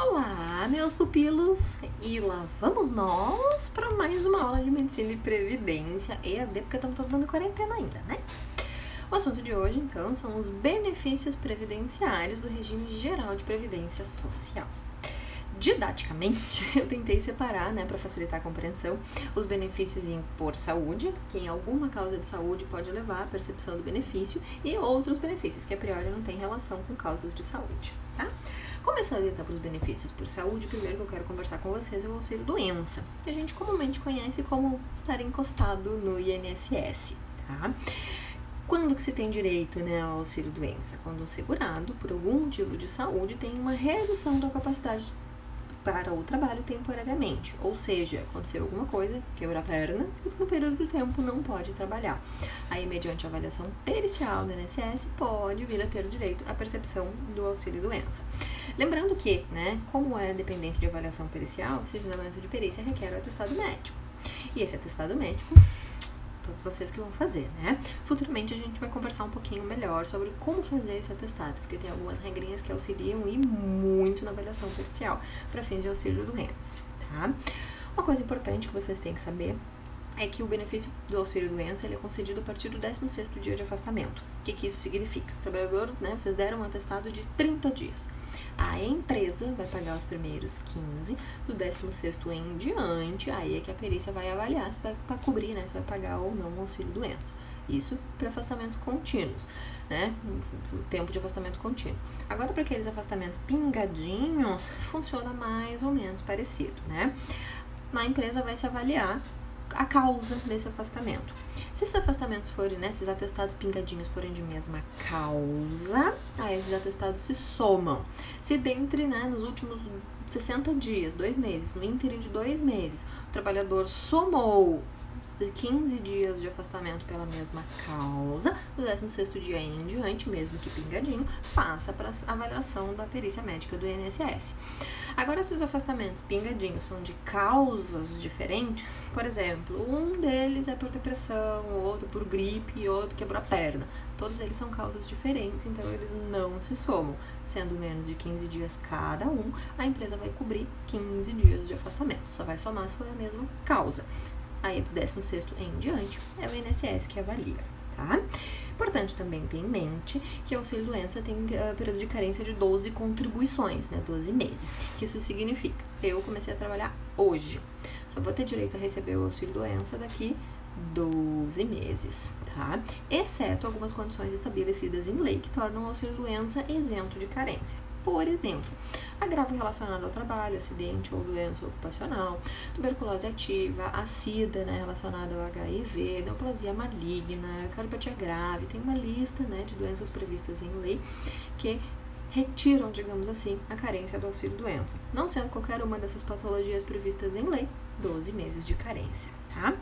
Olá, meus pupilos! E lá vamos nós para mais uma aula de Medicina e Previdência EAD, porque estamos todos na quarentena ainda, né? O assunto de hoje, então, são os benefícios previdenciários do regime geral de previdência social. Didaticamente, eu tentei separar, para facilitar a compreensão, os benefícios por saúde, que em alguma causa de saúde pode levar à percepção do benefício, e outros benefícios que a priori não têm relação com causas de saúde, tá? Começando então para os benefícios por saúde, primeiro que eu quero conversar com vocês é o auxílio doença, que a gente comumente conhece como estar encostado no INSS, tá? Quando que se tem direito, ao auxílio doença? Quando um segurado, por algum motivo de saúde, tem uma redução da capacidade para o trabalho temporariamente, ou seja, aconteceu alguma coisa, quebrou a perna e por um período de tempo não pode trabalhar. Aí, mediante a avaliação pericial do INSS, pode vir a ter direito à percepção do auxílio doença. Lembrando que, como é dependente de avaliação pericial, esse agendamento de perícia requer o atestado médico. E esse atestado médico, todos vocês que vão fazer, Futuramente a gente vai conversar um pouquinho melhor sobre como fazer esse atestado, porque tem algumas regrinhas que auxiliam e muito na avaliação pericial para fins de auxílio doença, tá? Uma coisa importante que vocês têm que saber é que o benefício do auxílio doença ele é concedido a partir do 16º dia de afastamento. O que isso significa? O trabalhador, vocês deram um atestado de 30 dias. A empresa vai pagar os primeiros 15, do 16º em diante, aí é que a perícia vai avaliar se vai cobrir, se vai pagar ou não o auxílio doença. Isso para afastamentos contínuos, o tempo de afastamento contínuo. Agora, para aqueles afastamentos pingadinhos, funciona mais ou menos parecido, Na empresa vai se avaliar a causa desse afastamento. Se esses afastamentos forem, esses atestados pingadinhos forem de mesma causa, aí esses atestados se somam. Se dentre, nos últimos 60 dias, 2 meses, no ínterim de 2 meses, o trabalhador somou 15 dias de afastamento pela mesma causa, do 16º dia em diante, mesmo que pingadinho, passa para a avaliação da perícia médica do INSS. Agora, se os afastamentos pingadinhos são de causas diferentes, por exemplo, um deles é por depressão, outro por gripe, outro quebrou a perna. Todos eles são causas diferentes, então eles não se somam. Sendo menos de 15 dias cada um, a empresa vai cobrir 15 dias de afastamento. Só vai somar se for a mesma causa. Aí, do 16º em diante, é o INSS que avalia, tá? Importante também ter em mente que o auxílio-doença tem período de carência de 12 contribuições, 12 meses. O que isso significa? Eu comecei a trabalhar hoje. Só vou ter direito a receber o auxílio-doença daqui 12 meses, tá? Exceto algumas condições estabelecidas em lei que tornam o auxílio-doença isento de carência. Por exemplo, agravo relacionado ao trabalho, acidente ou doença ocupacional, tuberculose ativa, a SIDA, relacionada ao HIV, neoplasia maligna, cardiopatia grave, tem uma lista, de doenças previstas em lei que retiram, digamos assim, a carência do auxílio-doença. Não sendo qualquer uma dessas patologias previstas em lei, 12 meses de carência, tá?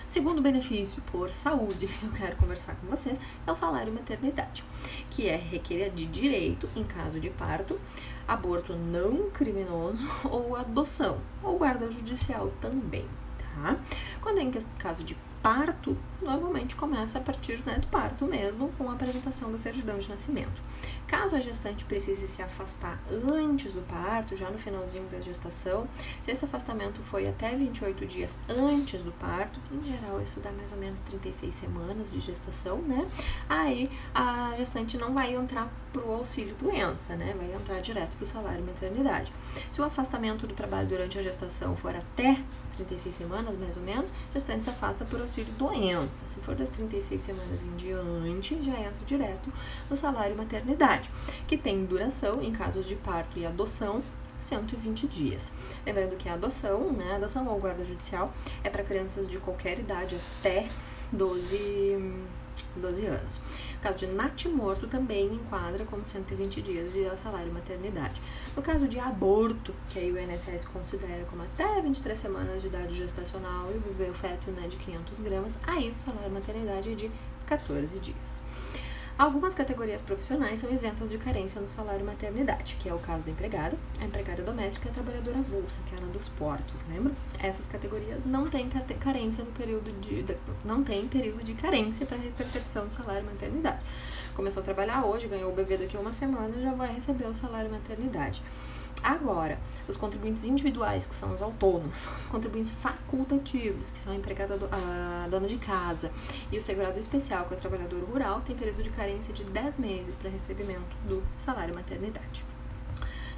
Segundo benefício por saúde que eu quero conversar com vocês é o salário maternidade, que é requer de direito em caso de parto, aborto não criminoso ou adoção, ou guarda judicial também, tá? Quando é em caso de parto, normalmente começa a partir do parto mesmo, com a apresentação da certidão de nascimento. Caso a gestante precise se afastar antes do parto, já no finalzinho da gestação, se esse afastamento foi até 28 dias antes do parto, em geral isso dá mais ou menos 36 semanas de gestação, Aí a gestante não vai entrar pro auxílio doença, vai entrar direto pro salário maternidade. Se o afastamento do trabalho durante a gestação for até 36 semanas, mais ou menos, a gestante se afasta por auxílio doença. Se for das 36 semanas em diante, já entra direto no salário maternidade, que tem duração, em casos de parto e adoção, 120 dias. Lembrando que a adoção, adoção ou guarda judicial, é para crianças de qualquer idade até 12 anos. No caso de natimorto também enquadra como 120 dias de salário maternidade. No caso de aborto, que aí o INSS considera como até 23 semanas de idade gestacional e o bebê feto de 500 gramas, aí o salário maternidade é de 14 dias. Algumas categorias profissionais são isentas de carência no salário maternidade, que é o caso da empregada, a empregada doméstica e a trabalhadora avulsa, que é a dos portos, lembra? Essas categorias não têm carência não tem período de carência para percepção do salário maternidade. Começou a trabalhar hoje, ganhou o bebê daqui a uma semana, já vai receber o salário maternidade. Agora, os contribuintes individuais, que são os autônomos, os contribuintes facultativos, que são a dona de casa, e o segurado especial, que é o trabalhador rural, tem período de carência de 10 meses para recebimento do salário maternidade.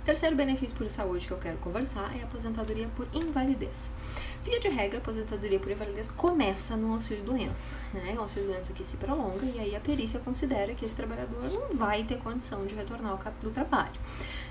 Terceiro benefício por saúde que eu quero conversar é a aposentadoria por invalidez. Via de regra, a aposentadoria por invalidez começa no auxílio-doença, né? O auxílio-doença que se prolonga e aí a perícia considera que esse trabalhador não vai ter condição de retornar ao do trabalho,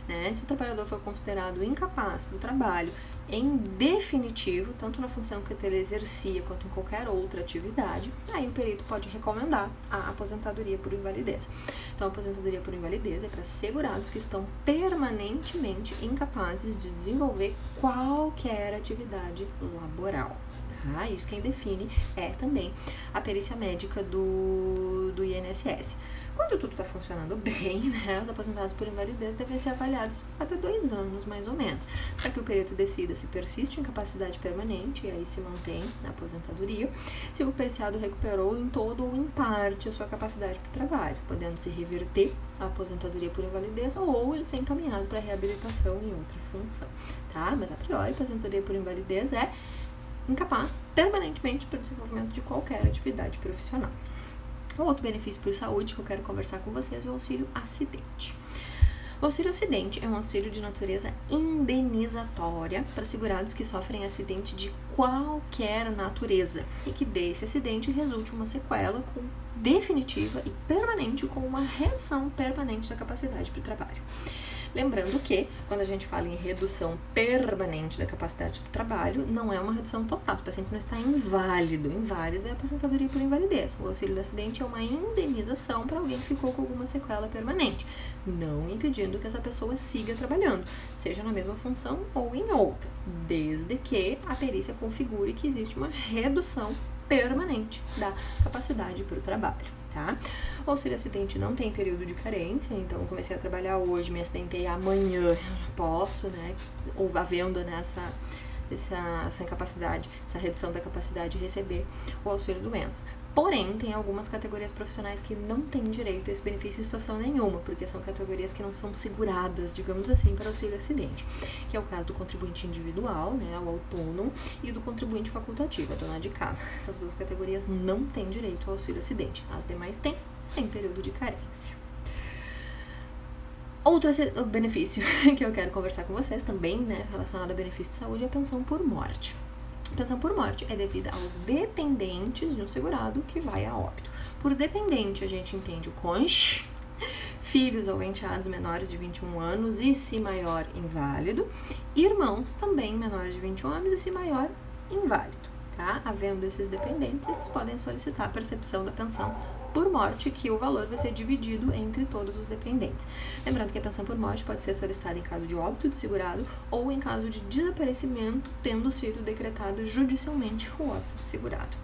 né? Se o trabalhador for considerado incapaz para o trabalho em definitivo, tanto na função que ele exercia quanto em qualquer outra atividade, aí o perito pode recomendar a aposentadoria por invalidez. Então, a aposentadoria por invalidez é para segurados que estão permanentemente incapazes de desenvolver qualquer atividade laboral. Tá? Isso quem define é também a perícia médica do INSS. Quando tudo está funcionando bem, né, os aposentados por invalidez devem ser avaliados até 2 anos, mais ou menos, para que o perito decida se persiste incapacidade permanente, e aí se mantém na aposentadoria, se o periciado recuperou em todo ou em parte a sua capacidade para o trabalho, podendo se reverter a aposentadoria por invalidez ou ele ser encaminhado para reabilitação em outra função, tá? Mas a priori, a aposentadoria por invalidez é incapaz permanentemente para o desenvolvimento de qualquer atividade profissional. O outro benefício por saúde que eu quero conversar com vocês é o auxílio acidente. O auxílio acidente é um auxílio de natureza indenizatória para segurados que sofrem acidente de qualquer natureza e que desse acidente resulte uma sequela definitiva e permanente com uma redução permanente da capacidade para o trabalho. Lembrando que, quando a gente fala em redução permanente da capacidade do trabalho, não é uma redução total, o paciente não está inválido. Inválido é a aposentadoria por invalidez. O auxílio do acidente é uma indenização para alguém que ficou com alguma sequela permanente, não impedindo que essa pessoa siga trabalhando, seja na mesma função ou em outra, desde que a perícia configure que existe uma redução permanente da capacidade para o trabalho. Tá? O auxílio acidente não tem período de carência, então eu comecei a trabalhar hoje, me acidentei amanhã, eu já posso, né, ou havendo nessa incapacidade, essa redução da capacidade de receber o auxílio doença. Porém, tem algumas categorias profissionais que não têm direito a esse benefício em situação nenhuma, porque são categorias que não são seguradas, digamos assim, para auxílio acidente, que é o caso do contribuinte individual, né, o autônomo, e do contribuinte facultativo, a dona de casa. Essas duas categorias não têm direito ao auxílio acidente, as demais têm, sem período de carência. Outro benefício que eu quero conversar com vocês também, né, relacionado a benefício de saúde, é a pensão por morte. A pensão por morte é devida aos dependentes de um segurado que vai a óbito. Por dependente, a gente entende o cônjuge, filhos ou enteados menores de 21 anos e, se maior, inválido, irmãos também menores de 21 anos e, se maior, inválido. Tá? Havendo esses dependentes, eles podem solicitar a percepção da pensão por morte, que o valor vai ser dividido entre todos os dependentes. Lembrando que a pensão por morte pode ser solicitada em caso de óbito de segurado ou em caso de desaparecimento, tendo sido decretado judicialmente o óbito de segurado.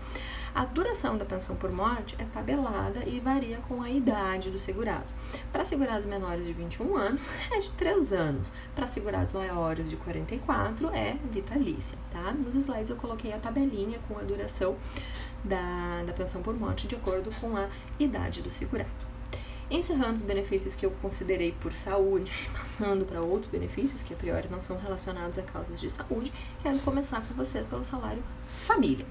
A duração da pensão por morte é tabelada e varia com a idade do segurado. Para segurados menores de 21 anos, é de 3 anos. Para segurados maiores de 44, é vitalícia, tá? Nos slides eu coloquei a tabelinha com a duração da pensão por morte de acordo com a idade do segurado. Encerrando os benefícios que eu considerei por saúde, passando para outros benefícios que a priori não são relacionados a causas de saúde, quero começar com vocês pelo salário família.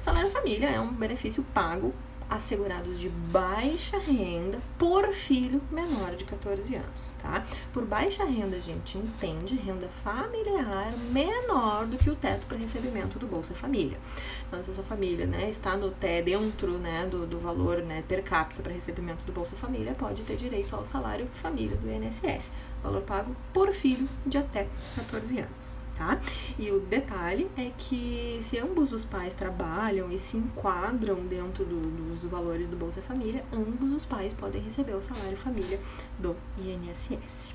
Salário família é um benefício pago a segurados de baixa renda por filho menor de 14 anos, tá? Por baixa renda a gente entende renda familiar menor do que o teto para recebimento do Bolsa Família. Então, se essa família, né, está dentro, né, do valor, né, per capita para recebimento do Bolsa Família, pode ter direito ao salário família do INSS, valor pago por filho de até 14 anos. Tá? E o detalhe é que se ambos os pais trabalham e se enquadram dentro dos valores do Bolsa Família, ambos os pais podem receber o salário família do INSS.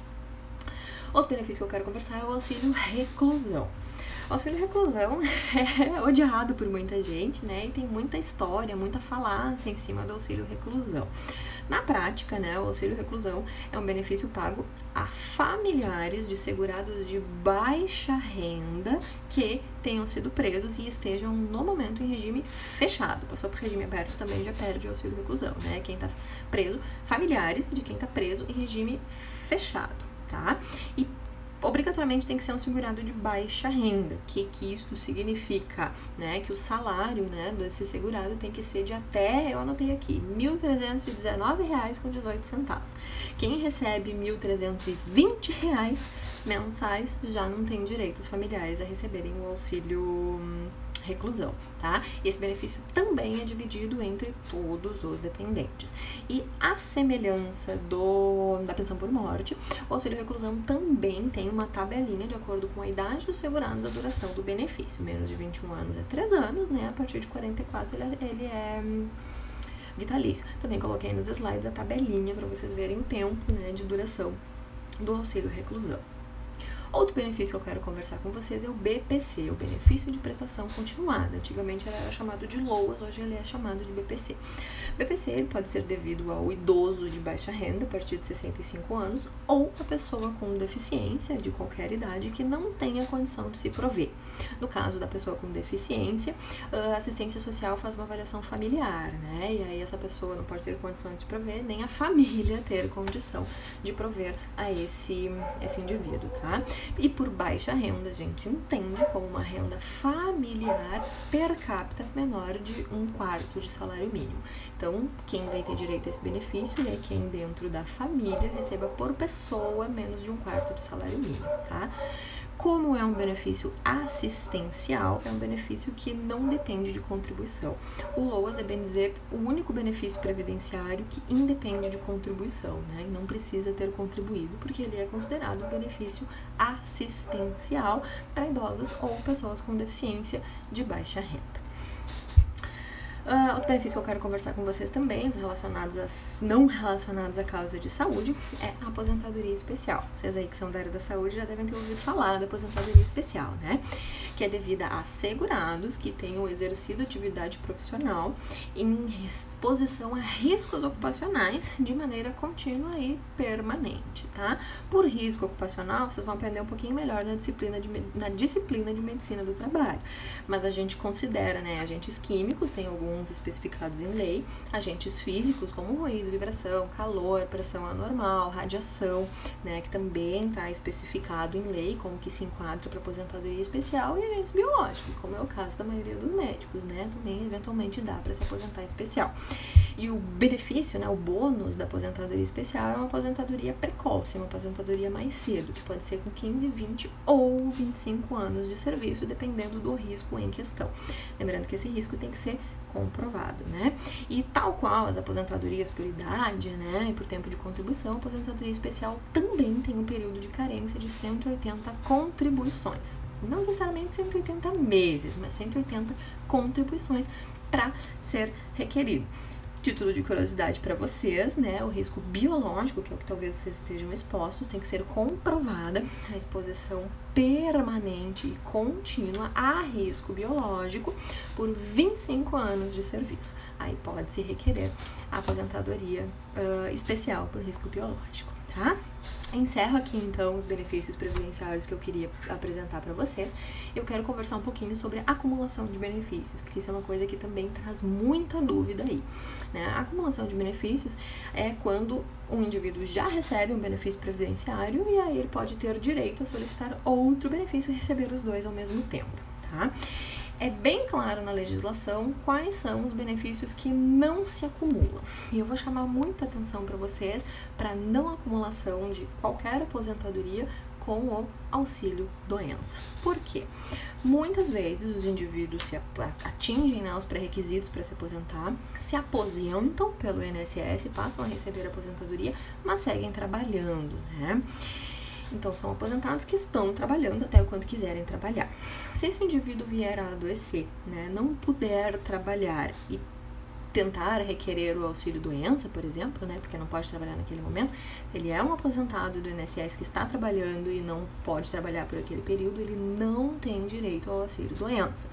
Outro benefício que eu quero conversar é o auxílio reclusão. O auxílio reclusão é odiado por muita gente, né? E tem muita história, muita falácia em cima do auxílio reclusão. Na prática, né, o auxílio reclusão é um benefício pago a familiares de segurados de baixa renda que tenham sido presos e estejam no momento em regime fechado. Passou por regime aberto também já perde o auxílio reclusão, né? Quem está preso, familiares de quem está preso em regime fechado, tá? E obrigatoriamente tem que ser um segurado de baixa renda. O que isso significa? Né? Que o salário, né, desse segurado tem que ser de até, eu anotei aqui, R$ 1.319,18. Quem recebe R$ 1.320 mensais já não tem direitos familiares a receberem o auxílio reclusão, tá? E esse benefício também é dividido entre todos os dependentes. E a semelhança da pensão por morte, o auxílio reclusão também tem uma tabelinha de acordo com a idade dos segurados, a duração do benefício. Menos de 21 anos é 3 anos, né? A partir de 44 ele é vitalício. Também coloquei nos slides a tabelinha para vocês verem o tempo, né, de duração do auxílio reclusão. Outro benefício que eu quero conversar com vocês é o BPC, o Benefício de Prestação Continuada. Antigamente ele era chamado de LOAS, hoje ele é chamado de BPC. BPC ele pode ser devido ao idoso de baixa renda, a partir de 65 anos, ou a pessoa com deficiência de qualquer idade que não tenha condição de se prover. No caso da pessoa com deficiência, a assistência social faz uma avaliação familiar, né? E aí essa pessoa não pode ter condição de se prover, nem a família ter condição de prover a esse indivíduo, tá? E por baixa renda, a gente entende como uma renda familiar per capita menor de 1/4 de salário mínimo. Então, quem vai ter direito a esse benefício é quem dentro da família receba por pessoa menos de 1/4 de salário mínimo, tá? Como é um benefício assistencial, é um benefício que não depende de contribuição. O LOAS é, bem dizer, o único benefício previdenciário que independe de contribuição, né? Não precisa ter contribuído, porque ele é considerado um benefício assistencial para idosos ou pessoas com deficiência de baixa renda. Outro benefício que eu quero conversar com vocês também, não relacionados à causa de saúde, é a aposentadoria especial. Vocês aí que são da área da saúde já devem ter ouvido falar da aposentadoria especial, né? Que é devida a segurados que tenham exercido atividade profissional em exposição a riscos ocupacionais de maneira contínua e permanente, tá? Por risco ocupacional, vocês vão aprender um pouquinho melhor na disciplina de medicina do trabalho. Mas a gente considera, né, agentes químicos, tem alguns especificados em lei, agentes físicos como ruído, vibração, calor, pressão anormal, radiação, né, que também está especificado em lei como que se enquadra para aposentadoria especial, e agentes biológicos, como é o caso da maioria dos médicos, né, também eventualmente dá para se aposentar especial. E o benefício, né, o bônus da aposentadoria especial é uma aposentadoria precoce, uma aposentadoria mais cedo, que pode ser com 15, 20 ou 25 anos de serviço, dependendo do risco em questão. Lembrando que esse risco tem que ser comprovado, né? E tal qual as aposentadorias por idade, né, e por tempo de contribuição, a aposentadoria especial também tem um período de carência de 180 contribuições. Não necessariamente 180 meses, mas 180 contribuições para ser requerido. Título de curiosidade para vocês, né? O risco biológico, que é o que talvez vocês estejam expostos, tem que ser comprovada a exposição permanente e contínua a risco biológico por 25 anos de serviço. Aí pode-se requerer a aposentadoria especial por risco biológico, tá? Encerro aqui então os benefícios previdenciários que eu queria apresentar para vocês. Eu quero conversar um pouquinho sobre a acumulação de benefícios, porque isso é uma coisa que também traz muita dúvida aí, né? A acumulação de benefícios é quando um indivíduo já recebe um benefício previdenciário e aí ele pode ter direito a solicitar outro benefício e receber os dois ao mesmo tempo, tá? É bem claro na legislação quais são os benefícios que não se acumulam. E eu vou chamar muita atenção para vocês para a não acumulação de qualquer aposentadoria com o auxílio doença. Por quê? Muitas vezes os indivíduos atingem, né, os pré-requisitos para se aposentar, se aposentam pelo INSS, passam a receber a aposentadoria, mas seguem trabalhando, né? Então, são aposentados que estão trabalhando até o quanto quiserem trabalhar. Se esse indivíduo vier a adoecer, né, não puder trabalhar e tentar requerer o auxílio-doença, por exemplo, né, porque não pode trabalhar naquele momento, ele é um aposentado do INSS que está trabalhando e não pode trabalhar por aquele período, ele não tem direito ao auxílio-doença.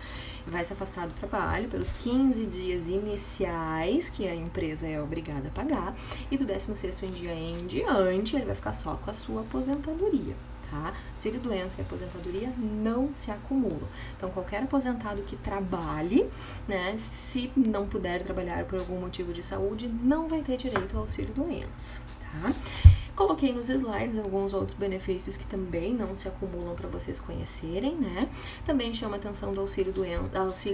Vai se afastar do trabalho pelos 15 dias iniciais que a empresa é obrigada a pagar, e do 16º dia em diante ele vai ficar só com a sua aposentadoria. Tá? Auxílio-doença e aposentadoria não se acumulam. Então, qualquer aposentado que trabalhe, né, se não puder trabalhar por algum motivo de saúde, não vai ter direito ao auxílio-doença, tá? Coloquei nos slides alguns outros benefícios que também não se acumulam para vocês conhecerem, né? Também chama atenção do auxílio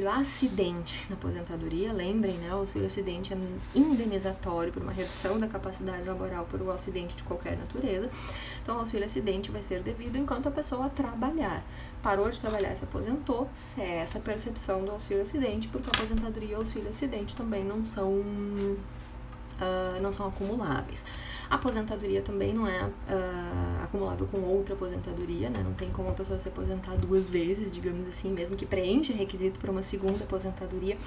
acidente na aposentadoria. Lembrem, né? O auxílio acidente é indenizatório por uma redução da capacidade laboral por um acidente de qualquer natureza. Então, o auxílio acidente vai ser devido enquanto a pessoa trabalhar. Parou de trabalhar e se aposentou, cessa a percepção do auxílio acidente, porque a aposentadoria e o auxílio acidente também não são acumuláveis. A aposentadoria também não é acumulável com outra aposentadoria, né? Não tem como a pessoa se aposentar 2 vezes, digamos assim, mesmo que preencha requisito para uma segunda aposentadoria,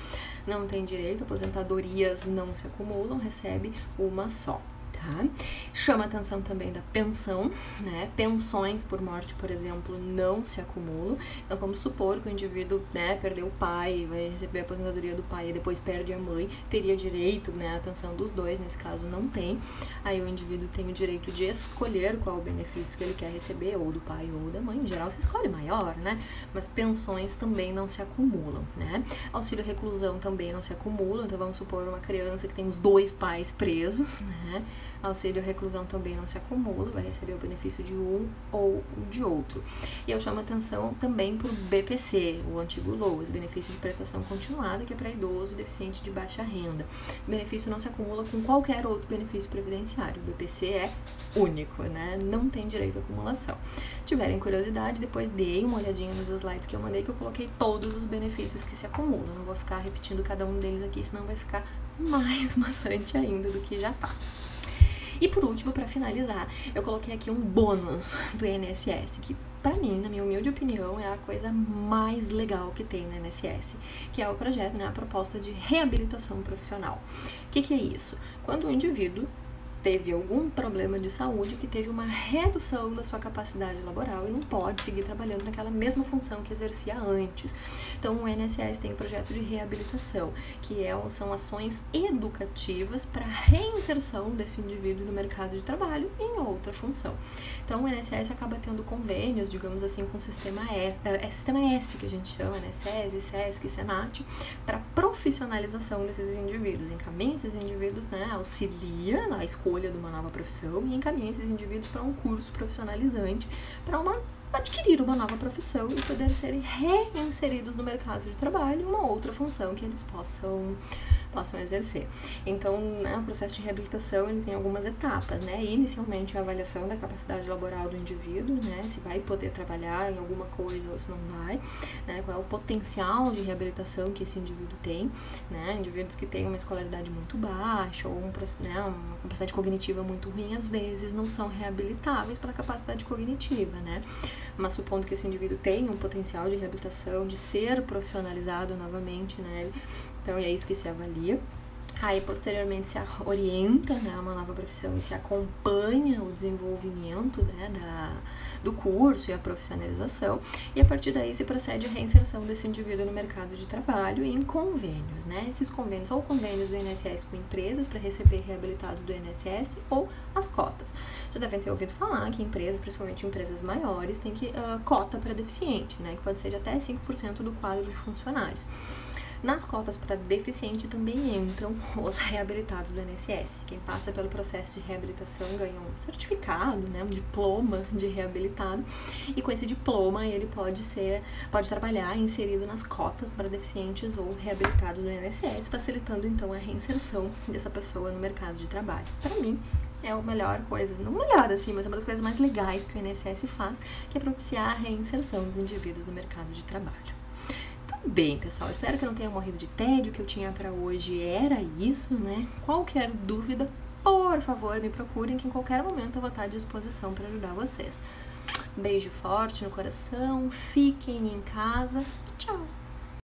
não tem direito. Aposentadorias não se acumulam, recebe uma só. Tá? Chama atenção também da pensão, né? Pensões por morte, por exemplo, não se acumulam. Então, vamos supor que o indivíduo, né, perdeu o pai, vai receber a aposentadoria do pai e depois perde a mãe, teria direito, né, à pensão dos dois, nesse caso não tem. Aí o indivíduo tem o direito de escolher qual o benefício que ele quer receber, ou do pai ou da mãe. Em geral, você escolhe maior, né? Mas pensões também não se acumulam, né? Auxílio reclusão também não se acumula. Então, vamos supor uma criança que tem os 2 pais presos, né? Auxílio reclusão também não se acumula, vai receber o benefício de um ou de outro. E eu chamo atenção também para o BPC, o antigo LOAS, benefício de prestação continuada, que é para idoso e deficiente de baixa renda. O benefício não se acumula com qualquer outro benefício previdenciário. O BPC é único, né? Não tem direito à acumulação. Se tiverem curiosidade, depois deem uma olhadinha nos slides que eu mandei, que eu coloquei todos os benefícios que se acumulam. Não vou ficar repetindo cada um deles aqui, senão vai ficar mais maçante ainda do que já tá. E por último, para finalizar, eu coloquei aqui um bônus do INSS, que para mim, na minha humilde opinião, é a coisa mais legal que tem no INSS, que é o projeto, né, a proposta de reabilitação profissional. O que é isso? Quando o indivíduo teve algum problema de saúde, que teve uma redução da sua capacidade laboral e não pode seguir trabalhando naquela mesma função que exercia antes. Então, o INSS tem o projeto de reabilitação, que são ações educativas para reinserção desse indivíduo no mercado de trabalho em outra função. Então, o INSS acaba tendo convênios, digamos assim, com o sistema S, que a gente chama, né, SESI, SESC, SENAT, para profissionalização desses indivíduos. Encaminha esses indivíduos, né, auxilia na escolha de uma nova profissão e encaminha esses indivíduos para um curso profissionalizante para adquirir uma nova profissão e poder serem reinseridos no mercado de trabalho em uma outra função que eles possam exercer. Então, né, o processo de reabilitação ele tem algumas etapas, né? Inicialmente, a avaliação da capacidade laboral do indivíduo, né? Se vai poder trabalhar em alguma coisa ou se não vai, né? Qual é o potencial de reabilitação que esse indivíduo tem, né? Indivíduos que têm uma escolaridade muito baixa ou uma capacidade cognitiva muito ruim, às vezes não são reabilitáveis pela capacidade cognitiva, né? Mas supondo que esse indivíduo tenha um potencial de reabilitação, de ser profissionalizado novamente, né? Então, é isso que se avalia. Aí, posteriormente, se orienta, né, uma nova profissão e se acompanha o desenvolvimento, né, do curso e a profissionalização. E, a partir daí, se procede a reinserção desse indivíduo no mercado de trabalho e em convênios, né? Esses convênios, ou convênios do INSS com empresas para receber reabilitados do INSS, ou as cotas. Vocês devem ter ouvido falar que empresas, principalmente empresas maiores, têm cota para deficiente, né, que pode ser de até 5% do quadro de funcionários. Nas cotas para deficiente também entram os reabilitados do INSS. Quem passa pelo processo de reabilitação ganha um certificado, né, um diploma de reabilitado, e com esse diploma ele pode trabalhar inserido nas cotas para deficientes ou reabilitados do INSS, facilitando então a reinserção dessa pessoa no mercado de trabalho. Para mim, é a melhor coisa, não melhor assim, mas é uma das coisas mais legais que o INSS faz, que é propiciar a reinserção dos indivíduos no mercado de trabalho. Bem, pessoal, espero que não tenha morrido de tédio. O que eu tinha para hoje era isso, né? Qualquer dúvida, por favor, me procurem, que em qualquer momento eu vou estar à disposição para ajudar vocês. Beijo forte no coração, fiquem em casa, tchau!